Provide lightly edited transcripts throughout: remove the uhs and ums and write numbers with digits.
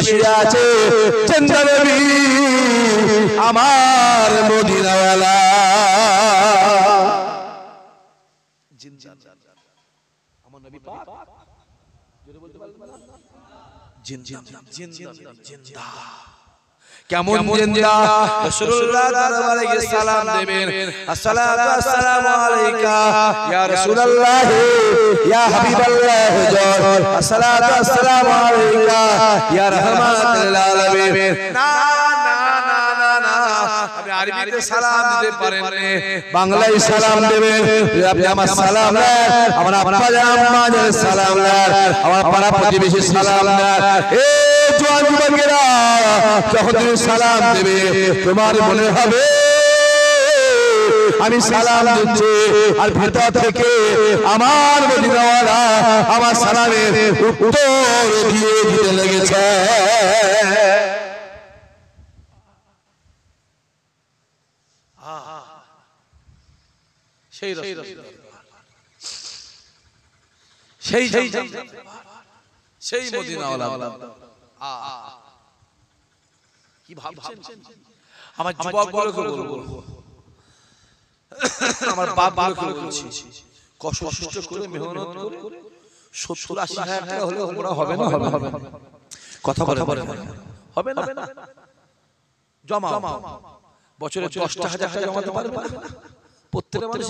শুয়ে আছে জিন্দা নবী আমার মদিনাওয়ালা জিন্দা আমার নবী পাক জোরে বলতে পারবেন না জিন্দা জিন্দা জিন্দা কেমন জিন্দা রাসূলুল্লাহ দরবারে গিয়ে সালাম দেবেন আসসালাতু আসসালামু আলাইকা ইয়া রাসূলুল্লাহ ইয়া হাবিবাল্লাহ হুজুর আসসালাতু আসসালামু আলাইকা ইয়া রাহমাতুল আলামিন না না না না না আপনি আরবিতে সালাম দিতে পারেন না বাংলায় সালাম দেবেন আপনি আমার সালাম নেন আমার আব্বা জান আম্মা জান সালাম নেন আমার পাড়া প্রতিবেশী সালাম নেন এ জওয়ান যুবকেরা যখন তুমি সালাম দেবে তোমার মনে হবে আমি সালাম দিচ্ছি আর ভিতর থেকে আমার মদিনাওয়ালা আমার সালামের উত্তর দিয়ে দিতে লেগেছে সেই সেই সেই মদিনাওয়ালা কি ভাবছেন আমার যুবকগুলোকে বলবো আমার বাপগুলোকে বলছি কষ্ট করে মেহনত করে 70-80 হাজার টাকা হলে ওরা হবে না হবে কথা বলে হবে না জমা বছরে 10,000 টাকা জমাতে পারবে না প্রত্যেকটা মানুষ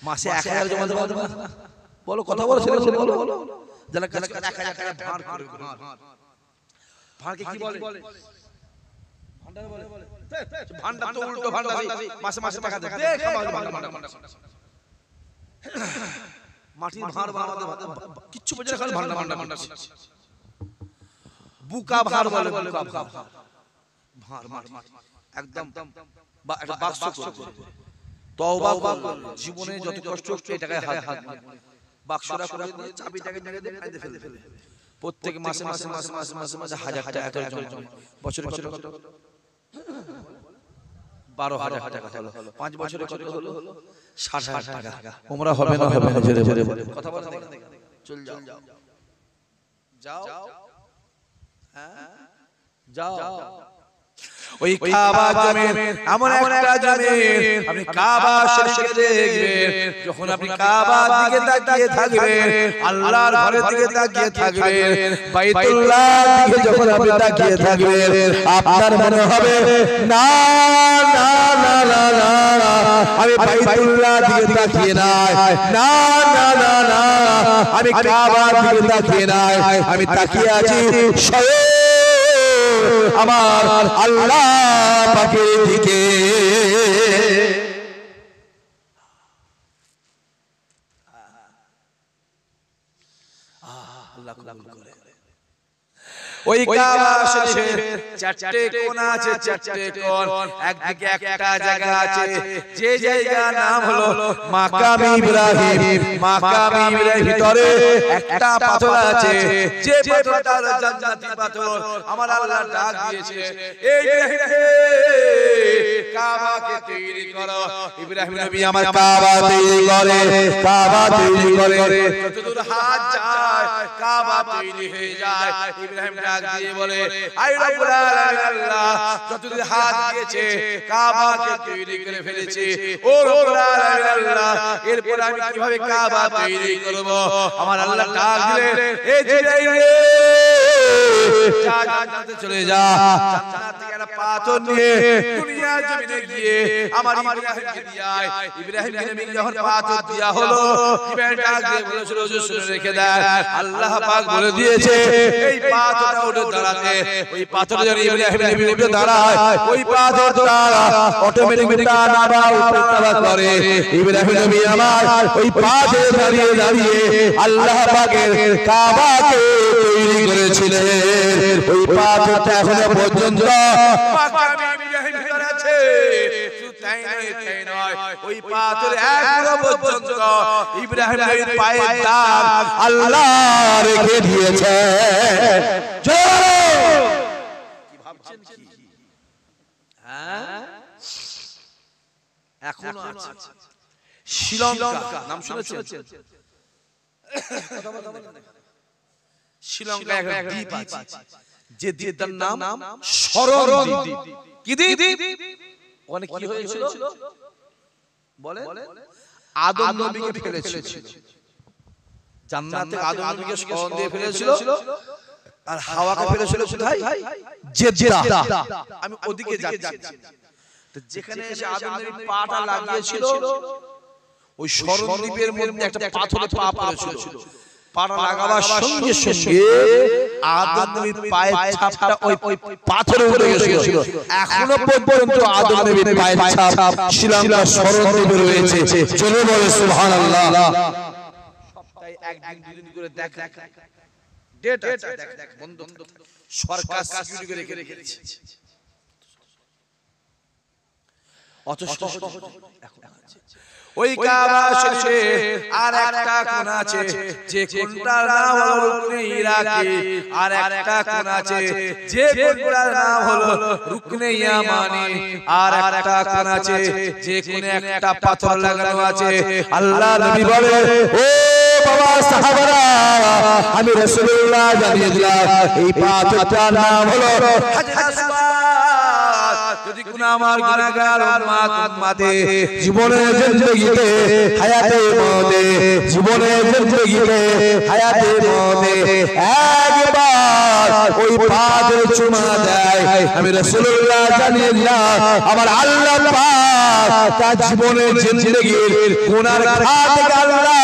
মাসে 1000 জমাতে পারবে না বলো কথা বলো ছেলে বলো যারা 1000 টাকা ভাড় করে ভাড়কে কি বলে ভান্ডার বলে ভান্ডার তো উল্টো ভান্ডার মাসে মাসে টাকা দেয় দেখ ভান্ডার মাটির ভাড় বানাতে কিচ্ছু বোঝে না খালি ভান্ডার বুকা ভাড় বলে বুকা ভাড় একদম একটা বাক্স করে তওবা জীবনে যত কষ্ট হচ্ছে এই টাকায় হাত বাক্সটা করে দিয়ে চাবিটাকে নিয়ে দিয়ে ফেলে প্রত্যেক মাসে মাসে মাসে মাসে মাসে মাসে 1000 টাকা করে জমা বছরে কত 12,000 টাকা হলো 5 বছরে কত হলো 60,000 টাকা ওমরা হবে না জোরে জোরে কথা বলেন চল যাও হ্যাঁ যাও ওই কাবা জমিন এমন একটা জমিন আপনি কাবা শরীফকে দেখবেন যখন আপনি কাবার দিকে তাকিয়ে থাকবেন আল্লাহর ঘরের দিকে তাকিয়ে থাকবেন বাইতুল্লাহর দিকে যখন আপনি তাকিয়ে থাকবেন আপনার মনে হবে না না না না না আমি বাইতুল্লাহর দিকে তাকিয়ে নাই না না না না আমি কাবার দিকে তাকিয়ে নাই আমি তাকিয়ে আছি স্বয়ং আমার আল্লাহ পাকের দিকে আল্লাহ কবুল করে ওই কাবা শরীফের চারটে কোণ আছে চারটে কোণ একদিকে একটা জায়গা আছে যে জায়গার নাম হলো মাকাম ইব্রাহিম মাকাম ইব্রাহিমের ভিতরে একটা পাথর আছে যে পাথরটা জান্নাতি পাথর আমার আল্লাহ ডাক দিয়েছে এই কাবাকে তৈরি করো ইব্রাহিম নবী আমার কাবা তৈরি করে যতদূর হাত যায় কাবা তৈরি হয়ে যায় ইব্রাহিম ডাক দিয়ে বলে আই রব্বুল আলামিন আল্লাহ যতদূর হাত দিয়েছে কাবাকে তৈরি করে ফেলেছে ও রব্বুল আলামিন আল্লাহ এরপর আমি কিভাবে কাবা তৈরি করব আমার আল্লাহ ডাক দিলেন এই জিবরাইল জান্নাতে চলে যা জান্নাত থেকে একটা পাথর নিয়ে দুনিয়া জমিনে গিয়ে আমার ইব্রাহিমকে দিয়ায় ইব্রাহিমকে নবী যখন পাথর দেয়া হলো ইব্রাহিম ডাক দিয়ে বলেছিল হুজুর শুনে রেখে দেন আল্লাহ পাক বলে দিয়েছে এই পাথরটা উঠে দাঁড়াতে ওই পাথরে যখন ইব্রাহিম নবী উঠে দাঁড়ায় ওই পাথর দ্বারা অটোমেটিক টানা উল্টা করে ইব্রাহিম নবী আমার ওই পাথরে দাঁড়িয়ে দাঁড়িয়ে আল্লাহ পাকের কাবাকে তৈরি করেছিলেন ওই পাথরটা এখনো পর্যন্ত মাকাম ইব্রাহিম ভিতরে আছে শুধু তাই নয় ওই পাথর এখনো পর্যন্ত ইব্রাহিম নবীর পায়ের দাগ আল্লাহ রেখে দিয়েছে কি ভাবছেন কি হ্যাঁ এখনো আছে শ্রীলঙ্কা নাম শুনেছেন শ্রীলঙ্কায় একটা দ্বীপ আছে, যে দ্বীপটার নাম শরণ দ্বীপ। কি দ্বীপ? ওখানে কি হয়েছিল বলে? আদম নবীকে ফেলেছিল জান্নাতে, আদম নবীকে শরণ দিয়ে ফেলেছিল, আর হাওয়াকে ফেলেছিল কোথায়? জেদ্দা। আমি ওদিকে যাচ্ছি, তো যেখানে এসে আদম নবী পাটা লাগিয়েছিল, ওই শরণ দ্বীপের মধ্যে একটা পাথরে পা পড়েছিল। পাটা লাগাবার সঙ্গে সঙ্গে আদম নবীর পায়ের ছাপটা ওই পাথরে উঠে গিয়েছিল। এখনো পর্যন্ত আদম নবীর পায়ের ছাপ শ্রীলঙ্কার শরণ দ্বীপে রয়েছে। জোরে বলে সুবহানাল্লাহ। সপ্তাহে একদিন দুদিন করে দেখ ডেট আছে, দেখ বন্ধ সরকার সিকিউরিটি করে রেখেছে। অত সহজ এখন ওই কাবা শরীফে আর একটা কোণা আছে, যে কোণটার নাম হলো রুকনে ইরাকি, আর একটা কোণা আছে যে কোণটার নাম হলো রুকনে ইয়ামানি, আর একটা কোণা আছে যে কোণে একটা পাথর লাগানো আছে। আল্লাহ নবী বলে, ও বাবা সাহাবারা, আমি রাসূলুল্লাহ জানিয়ে দিলাম এই পাথরটার নাম হলো হাজরে আসওয়াদ। যদি কোন আমার গুনাহগার উম্মতে জীবনের জিন্দেগিতে হায়াতে মওতে, জীবনের জিন্দেগিতে হায়াতে মওতে একবার ওই পাথর চুমা দেয়, আমি রাসূলুল্লাহ জানিয়ে দিলাম আমার আল্লাহ পাক তার জীবনের জিন্দেগির গুনার খাত থেকে আল্লাহ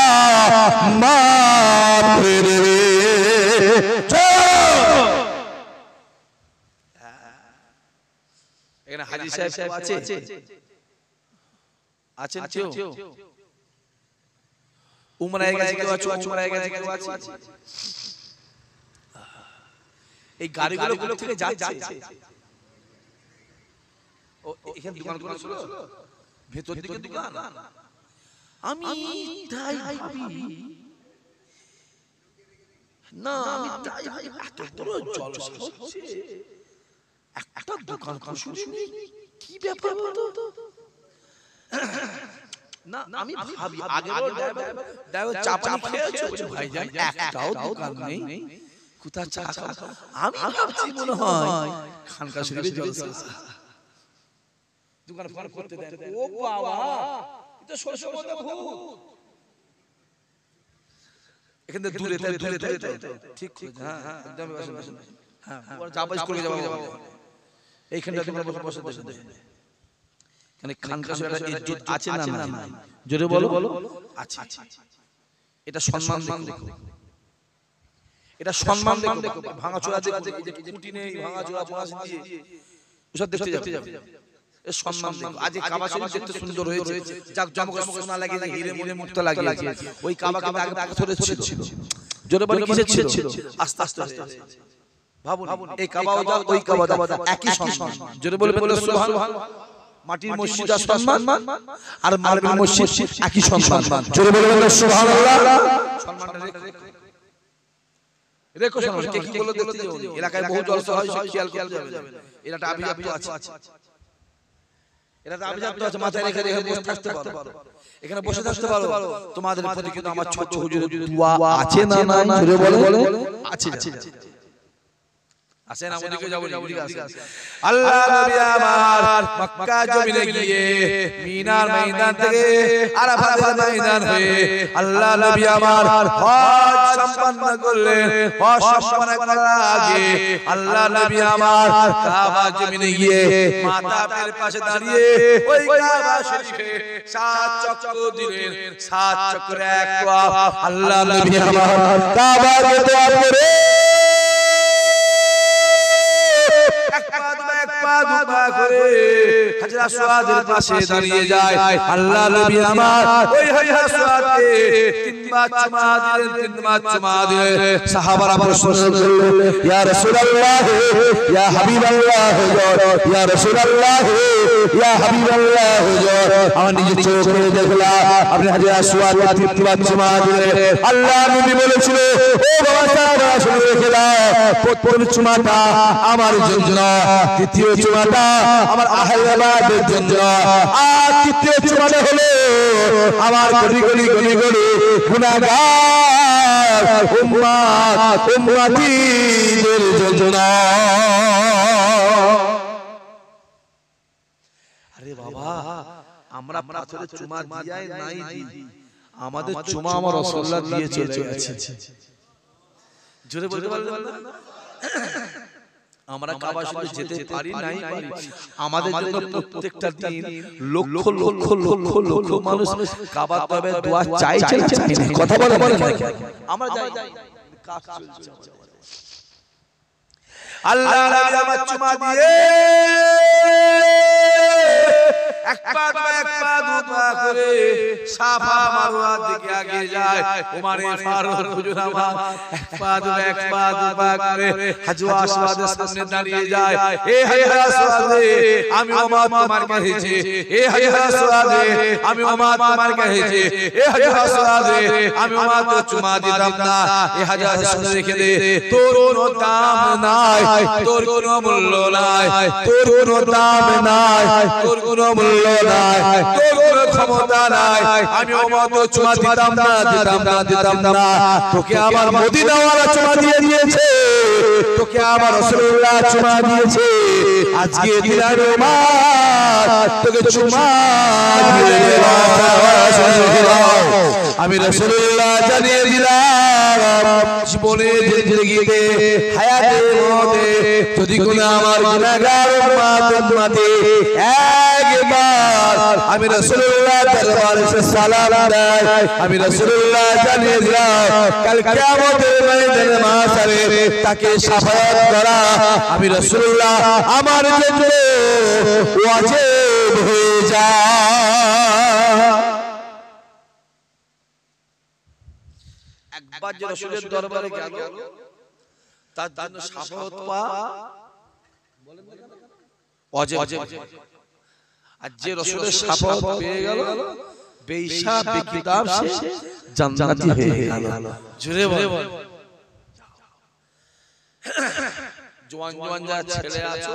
মাফ করে দেবে। এখানে হাজী সাহেব আছে, আছেন কেউ? উমরায় গেছে কেউ আছে? উমরায় গেছে কেউ আছে? এই গাড়িগুলো কোথা থেকে যাচ্ছে? ও এখানে দোকান করেছিল, ভেতর দিকে দোকান। আমি তাই ভাবি না, আমি তাই ভাবি এত বড় জলসা হচ্ছে, একটা দোকান খুলে কি ব্যাপার বলতো? না আমি ভাবি আগে ড্রাইভার চাপানি খেয়েছে, বলে ভাইজান একটাও দোকান নেই, কোথায় চা খাও? আমি ভাবছি মনে হয় খানকা শরীফে জলসা, দোকান ফোন করতে দেয়। ও বাবা, এটা সরষে মধ্যে ভূত। এখানে দূরে ঠিক হ্যাঁ একদম হ্যাঁ যাবাস করে যাবো এইখানটা তোমরা বসে বসে মানে খানকা শরীফের ইজ্জত আছে না না? জোরে বলো। আছে। এটা সম্মান দেখো, এটা সম্মান দেখো। ভাঙাচোরা দেখো, কুটি নেই, ভাঙাচোরা বাঁশ দিয়ে ওসব দেখতে যাবে। এর সম্মান দেখো। আজ কাবা শরীফ দেখতে সুন্দর হয়েছে, জাকজমক সোনা লাগিয়ে হিরে মুড়ে মুক্ত লাগিয়েছে। ওই কাবাকে আগে পাথরে ছিল। জোরে বলো কিসের ছিল? আস্তে আস্তে ভাবুন, এই কাবাও দাও ওই কাবা দাও, একই সম্মান। জোরে বলে সুবহানাল্লাহ। মাটির মসজিদ আর সম্মান, আর মার্বেল মসজিদ একই সম্মান। জোরে বলে সুবহানাল্লাহ। সম্মানটা রেখো শোনো, কে কি বলে দেখতে যাও। এলাকায় বহু জলসা হয়, সব খেয়াল করতে যাবে। এলাকাটা আভিজাত্য আছে, এটা আভিজাত্য আছে, মাথায় রেখে বসে থাকতে পারো, এখানে বসে থাকতে পারো। তোমাদের প্রতি কিন্তু আমার ছোট হুজুরের দোয়া আছে না না? জোরে বলে আছে। আসেন আমাদেরকে যাবো, আল্লাহ নবী আমার মক্কা জমিনে গিয়ে মিনার ময়দান থেকে আরাফাতের ময়দান হয়ে আল্লাহ নবী আমার হজ সম্পন্ন করলেন। হজ সম্পন্ন করার আগে আল্লাহ নবী আমার কাবা জমিনে গিয়ে মাতাবের পাশে দাঁড়িয়ে ওই কাবা শরীফে 7 চক্র দিলেন। 7 চক্রে এক তোয়াফ। আল্লাহ নবী আমার কাবাকে তোয়াফ করে হাজরে আসওয়াদের পাশে দাঁড়িয়ে যায়। আল্লাহ নবী আমার ওই হাজরে আসওয়াদকে 3 বার চুমা দিলেন। সাহাবারা প্রশ্ন করলেন, ইয়া রাসূলুল্লাহ, ইয়া হাবিবাল্লাহ, ইয়া রাসূলুল্লাহ, ইয়া হাবিবাল্লাহ হুজুর, আমার নিজের চোখে দেখলাম আপনি হাজরে আসওয়াদকে 3 বার চুমা দিলেন। আল্লাহ নবী বলেছিল, ও বাবা সাহাবারা শুনে রেখে দাও, প্রথম চুমাটা আমার জন্য, দ্বিতীয় চুমাটা আমার আহলে বায়তের জন্য, আর তৃতীয় চুমাটা হলো আমার কোটি কোটি কোটি কোটি গুনাহগার উম্মত উম্মতীদের জন্য। আরে বাবা, আমরা পাথরে চুমা দিয়াই নাই দি, আমাদের চুমা আমার রাসূলুল্লাহ দিয়ে চলে গেছে। জোরে বলতে পারলেন না? আমরা কাবা শরীফে যেতে পারি নাই পারি, আমাদের জন্য প্রত্যেকটা দিন লক্ষ লক্ষ লক্ষ লক্ষ মানুষ কাবা তবে দোয়া চাই চাই চাই, কথা বলে আমরা যাই, কাজ চলছে। আল্লাহ নবী আমার চুমা দিয়ে এক পা দুপা করে সাফা মারওয়া দিকে আগে যায়। ওমর ফারুক হুজুর আমার এক পা দুপা করে হাজর আসওয়াদের সামনে দাঁড়িয়ে যায়। এ হাজর আসওয়াদে আমি ওমর তোমার কাছে, এ হাজর আসওয়াদে আমি ওমর তোমার কাছে, এ হাজর আসওয়াদে আমি ওমর তো চুমা দিতাম না। এ হাজর আসওয়াদ রেখে দে, তোর কোনো দাম নাই, তোর কোনো মূল্য নাই, তোর কোনো দাম নাই, তোর কোনো মূল্য নাই, তোর কোনো ক্ষমতা নাই। আমি ওমর তো চুমা দিতাম না দিতাম না দিতাম না, তোকে আমার মদিনাওয়ালা চুমা দিয়ে দিয়েছে, তোকে আমার রাসূলুল্লাহ চুমা দিয়েছে। আজকে দিলাম ওমর তোকে চুমা দিয়ে দিলাম, আমি রাসূলুল্লাহ জানিয়ে দিলাম জীবনে জিন্দেগিতে হায়াতে মতে যদি কোনো আমার গুনাহগার উম্মত উম্মতি একবার আমি রাসূলুল্লাহ দরবারে সে সালাম দেয়, আমি রাসূলুল্লাহ জানিয়ে দিলাম কাল কিয়ামতের ময়দানে মাহশারে তাকে শাফায়াত করা আমি রাসূলুল্লাহ আমার জন্য ওয়াজিব হয়ে যায়। একবার যে রাসূলের দরবারে গেল তার জন্য শাফায়াত পাওয়া ওয়াজিব, আর যে রাসূলের শাফায়াত পেয়ে গেল বেঈশা বেকিতাব সে জান্নাতি হয়ে গেল। জোরে বল। জওয়ান জওয়ান যা ছেলে আছো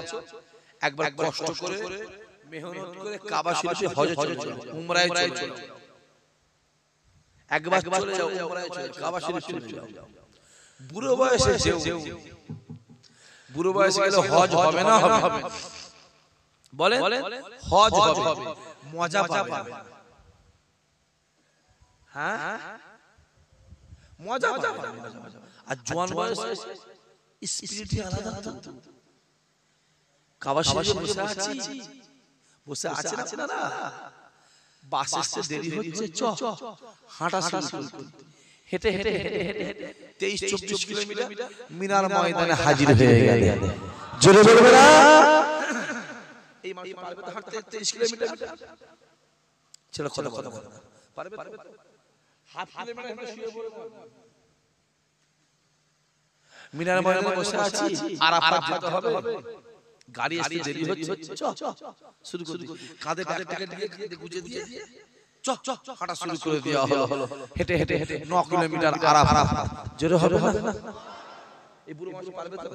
একবার কষ্ট করে মেহনত করে কাবা শরীফে হজে চলে যাও, উমরায় চলে যাও, একবার চলে যাও উমরায় চলে যাও, কাবা শরীফ চলে যাও। বুড়ো বয়সে যেও, বুড়ো বয়সে গেলে হজ হবে না? হবে। বলে হজ হবে, মজা পাবে। হ্যাঁ মজা পাবে। আর জওয়ান বয়সে স্পিরিট আলাদা তো। কাবা শরীফে বসে আছি না, বাস আসতে দেরি হচ্ছে, চ হাঁটা শুরু করি। হেঁটে হেঁটে হেঁটে 23-24 কিলোমিটার মিনার ময়দানে হাজির হয়ে গেল। জোরে বলবে না? এই মানুষ পারবে তো হাঁটতে 23 কিলোমিটার? ছেলে কথা বলে পারবে? হাফ কিলোমিটার হেঁটে শুয়ে পড়বে। মিনার ময়দানে বসে আছি, আরাফাত যেতে হবে, গাড়ি আসতে দেরি হচ্ছে, চ শুরু করি। কাঁধে ব্যাগটাকে দিয়ে গুজে দিয়ে চ হাঁটা শুরু করে দেওয়া হলো। হেঁটে হেঁটে 9 কিলোমিটার আরাফাত। জোরে হবে না? এই বুড়ো মানুষ পারবে তো?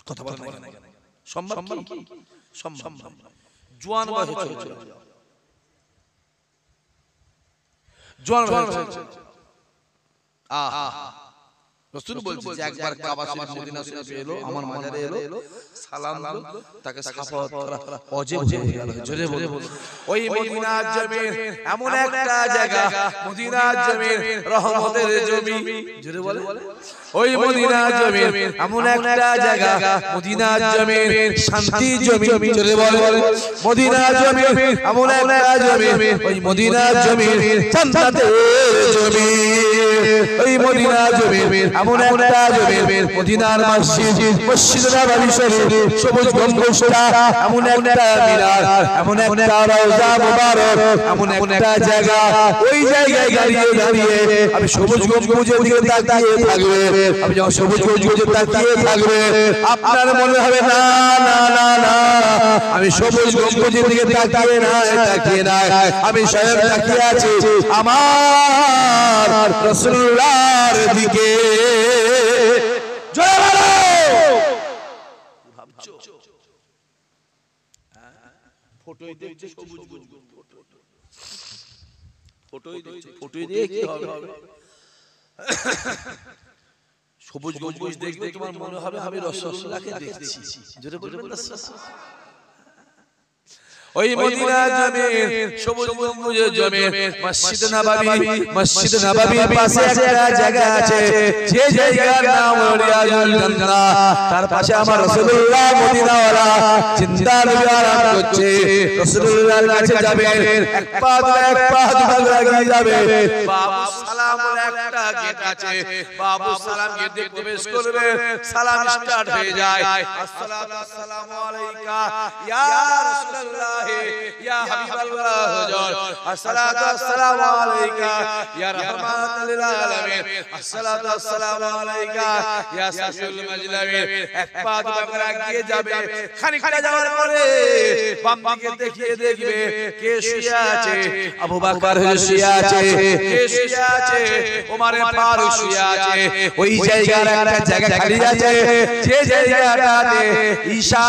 কথা বলে না কেন? সম্ভব কি? সম্ভব। জওয়ান বয়সে চলে জওয়ান বয়সে রাসূল বলছে যে একবার কাবা শরীফ মদিনা শরীফে এলো, আমার মাজারে এলো, সালাম দিল, তাকে শাফায়াত করা ওয়াজিব হয়ে গেল। জোরে বল। ওই মদিনার জমিন এমন একটা জায়গা, মদিনার জমিন রহমতের জমি। জোরে বল। ওই মদিনার জমিন এমন একটা জায়গা, মদিনার জমিন শান্তির জমি। জোরে বল। মদিনার জমিন এমন একটা জমি, ওই মদিনার জমিন জান্নাতের জমি। ওই মদিনার জমিন এমন একটা জমিন, মদিনার মসজিদ নববী শরীফ, সবুজ গম্বুজটা, এমন একটা মিনার, এমন একটা রওজা মুবারক, এমন একটা জায়গা। ওই জায়গায় দাঁড়িয়ে আমি সবুজ গম্বুজের দিকে তাকিয়ে থাকবে, আমি যখন সবুজ গম্বুজে তাকিয়ে থাকবে আপনার মনে হবে না না না না, আমি সবুজ গম্বুজের দিকে তাকিয়ে না, আমি স্বয়ং তাকিয়ে আছি আমার রাসূলুল্লাহর দিকে। জয় বলো। ভাবছো ফটোই দেখছে সবুজ গম্বুজ, ফটোই দিয়ে কি হবে? সবুজ গম্বুজ দেখবে তোমার মনে হবে আমি রাসূলুল্লাহকে দেখছি। জোরে বলবেন না? ওই মদিনা জমির সবুজ গম্বুজের জমির মসজিদ নববীর পাশে একটা জায়গা আছে, যে জায়গার নাম হলো রিয়াজুল জান্নাহ। তার পাশে আমার রাসূলুল্লাহ মদিনাওয়ালা জিন্দা নবী আরাম করছে। রাসূলুল্লাহর কাছে যাবে, এক পা লাগিয়ে যাবে। বাবু সালাম বলে একটা গেট আছে, বাবু সালাম গেটে প্রবেশ করবে, সালাম স্টার্ট হয়ে যায়। আসসালাতু আসসালামু আলাইকা ইয়া রাসূলুল্লাহ ইয়া হাবিবাল্লাহ হুজুর, আসসালাতু আসসালামু আলাইকা ইয়া রাহমাতাল লিল আলামিন, আসসালাতু আসসালামু আলাইকা ইয়া সাফিউল মাজলামিন। এক পা দুবার এগিয়ে যাবে, খানিকটা যাওয়ার পরে বাম দিকে দেখিয়ে দেখবে কে শুয়ে আছে। আবু বকর শুয়ে আছে, কে শুয়ে আছে? ওমর ফারুক শুয়ে আছে। ওই জায়গার একটা জায়গা খালি আছে, যে জায়গাটাতে ঈশা